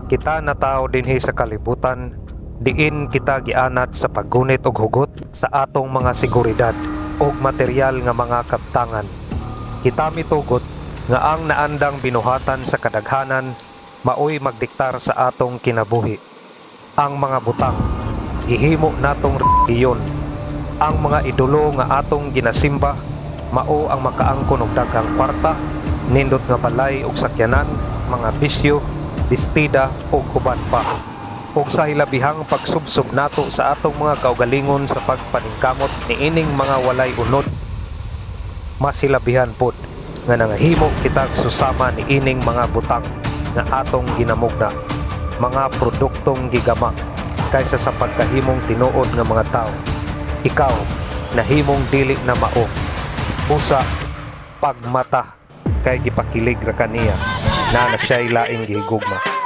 Kita na tao dinhi sa kalibutan, diin kita gianat sa paggunit og hugot sa atong mga seguridad og material nga mga kabtangan. Kita mitugot nga ang naandang binuhatan sa kadaghanan maoy magdiktar sa atong kinabuhi. Ang mga butang gihimo natong relihiyon. Ang mga idolo nga atong ginasimba mao ang makaangkon og daghang kwarta, nindot nga balay og sakyanan, mga bisyo, bestida ug uban pa. Ug sa hilabihang pagsubsob nato sa atong mga kaugalingon sa pagpaningkamot niining mga walay unod, mas hilabihan pod nga nangahimo kitag susama niining mga butang nga atong ginamugna, mga produktong gigama kaysa sa pagkahimong tinuod nga mga tao. Ikaw nahimong dili na mao, usa pagmata kay gipakilig ra kaniya na siya'y laing gihigugma.